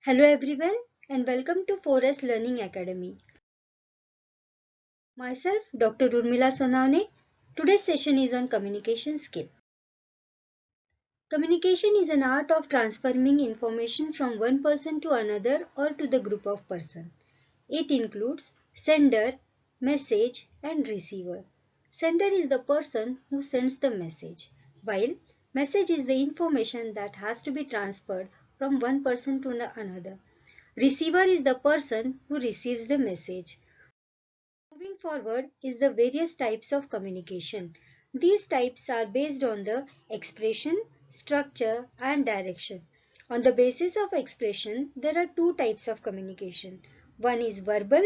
Hello everyone and welcome to Forest Learning Academy. Myself Dr. Urmila Sonavne. Today's session is on communication skill. Communication is an art of transforming information from one person to another or to the group of person. It includes sender, message and receiver. Sender is the person who sends the message, while message is the information that has to be transferred from one person to another. Receiver is the person who receives the message. Moving forward is the various types of communication. These types are based on the expression, structure and direction. On the basis of expression, there are two types of communication. One is verbal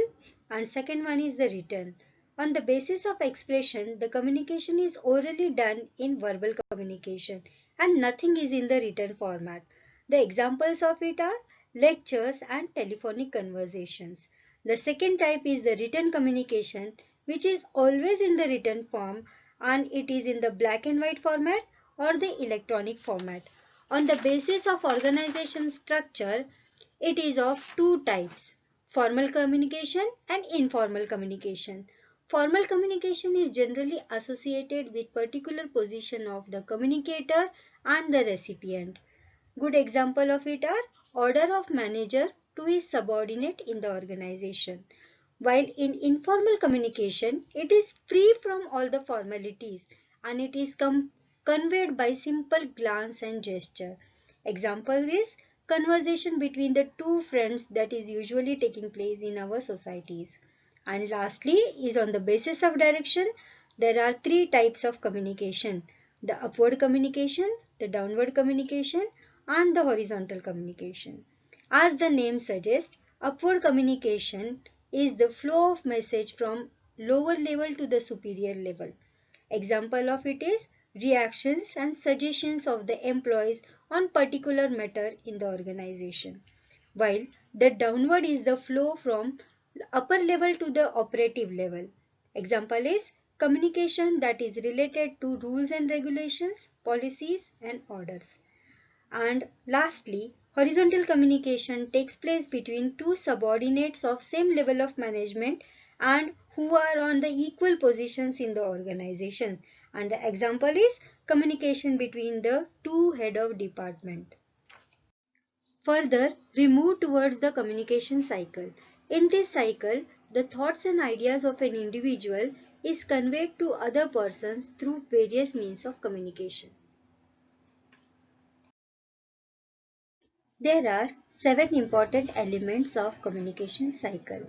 and second one is the written. On the basis of expression, the communication is orally done in verbal communication and nothing is in the written format. The examples of it are lectures and telephonic conversations. The second type is the written communication, which is always in the written form and it is in the black and white format or the electronic format. On the basis of organization structure, it is of two types, formal communication and informal communication. Formal communication is generally associated with particular position of the communicator and the recipient. Good example of it are order of manager to his subordinate in the organization. While in informal communication, it is free from all the formalities and it is conveyed by simple glance and gesture. Example is conversation between the two friends that is usually taking place in our societies. And lastly is on the basis of direction, there are three types of communication. The upward communication, the downward communication and the horizontal communication. As the name suggests, upward communication is the flow of message from lower level to the superior level. Example of it is reactions and suggestions of the employees on particular matter in the organization. While the downward is the flow from upper level to the operative level. Example is communication that is related to rules and regulations, policies and orders. And lastly, horizontal communication takes place between two subordinates of same level of management and who are on the equal positions in the organization. And the example is communication between the two head of department. Further, we move towards the communication cycle. In this cycle, the thoughts and ideas of an individual is conveyed to other persons through various means of communication. There are 7 important elements of communication cycle: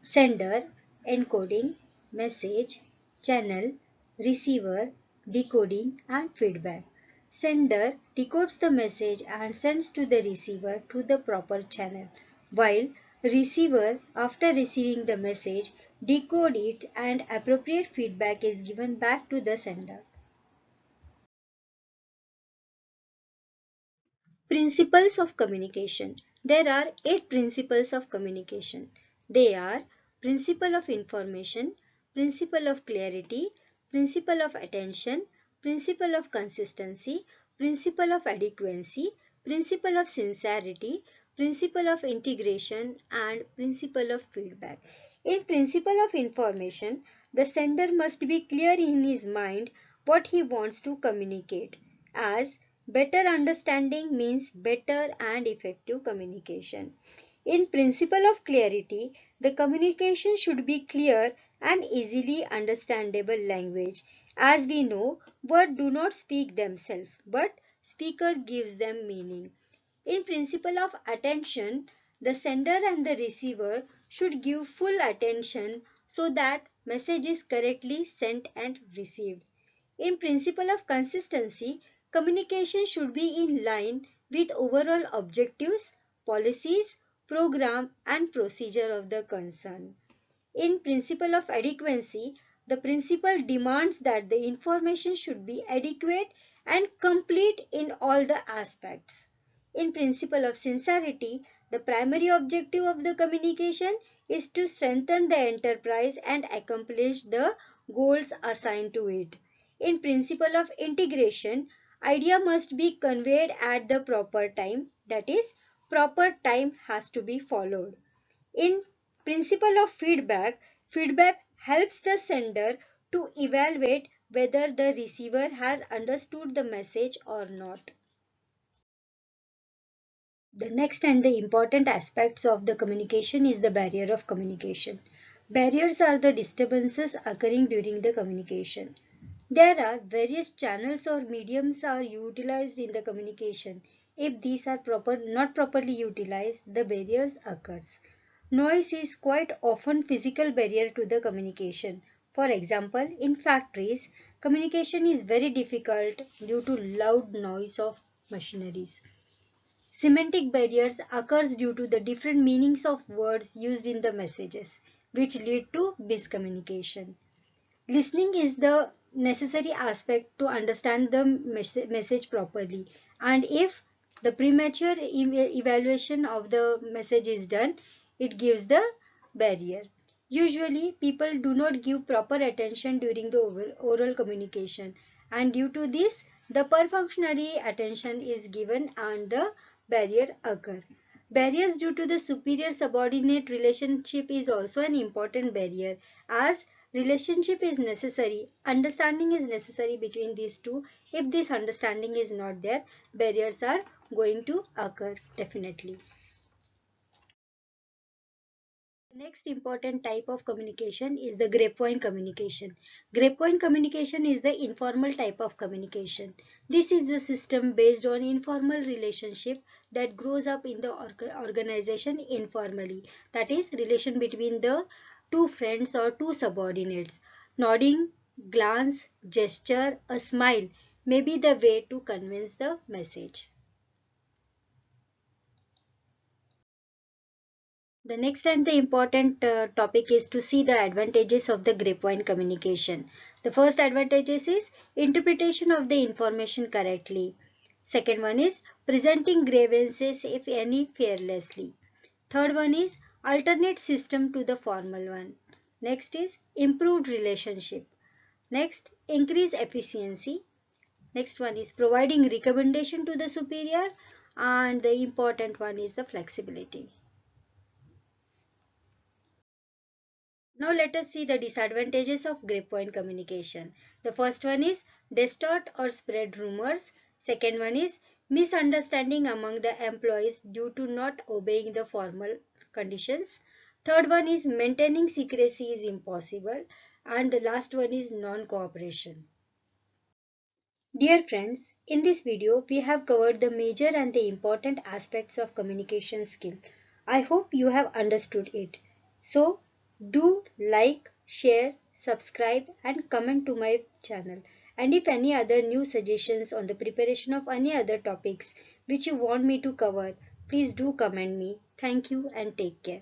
sender, encoding, message, channel, receiver, decoding and feedback. Sender decodes the message and sends to the receiver through the proper channel, while receiver, after receiving the message, decode it and appropriate feedback is given back to the sender. Principles of communication. There are 8 principles of communication. They are principle of information, principle of clarity, principle of attention, principle of consistency, principle of adequacy, principle of sincerity, principle of integration and principle of feedback. In principle of information, the sender must be clear in his mind what he wants to communicate, as better understanding means better and effective communication. In principle of clarity, the communication should be clear and easily understandable language. As we know, words do not speak themselves, but speaker gives them meaning. In principle of attention, the sender and the receiver should give full attention so that message is correctly sent and received. In principle of consistency, communication should be in line with overall objectives, policies, program and procedure of the concern. In principle of adequacy, the principle demands that the information should be adequate and complete in all the aspects. In principle of sincerity, the primary objective of the communication is to strengthen the enterprise and accomplish the goals assigned to it. In principle of integration, idea must be conveyed at the proper time, that is, proper time has to be followed. In principle of feedback, feedback helps the sender to evaluate whether the receiver has understood the message or not. The next and the important aspects of the communication is the barrier of communication. Barriers are the disturbances occurring during the communication. There are various channels or mediums are utilized in the communication. If these are not properly utilized, the barriers occurs. Noise is quite often physical barrier to the communication. For example, in factories, communication is very difficult due to loud noise of machineries. Semantic barriers occurs due to the different meanings of words used in the messages, which lead to miscommunication. Listening is the necessary aspect to understand the message properly, and if the premature evaluation of the message is done, it gives the barrier. Usually people do not give proper attention during the oral communication, and due to this the perfunctory attention is given and the barrier occur. Barriers due to the superior subordinate relationship is also an important barrier, as relationship is necessary, understanding is necessary between these two. If this understanding is not there, barriers are going to occur definitely. The next important type of communication is the grapevine communication. Grapevine communication is the informal type of communication. This is the system based on informal relationship that grows up in the organization informally. That is, relation between the two friends or two subordinates. Nodding, glance, gesture, a smile may be the way to convince the message. The next and the important topic is to see the advantages of the grapevine communication. The first advantages is interpretation of the information correctly. Second one is presenting grievances if any fearlessly. Third one is alternate system to the formal one. Next is improved relationship. Next, increase efficiency. Next one is providing recommendation to the superior, and the important one is the flexibility. Now let us see the disadvantages of grapevine communication. The first one is distort or spread rumors. Second one is misunderstanding among the employees due to not obeying the formal conditions. Third one is maintaining secrecy is impossible. And the last one is non-cooperation. Dear friends, in this video we have covered the major and the important aspects of communication skill. I hope you have understood it. So do like, share, subscribe and comment to my channel. And if any other new suggestions on the preparation of any other topics which you want me to cover, please do comment me. Thank you and take care.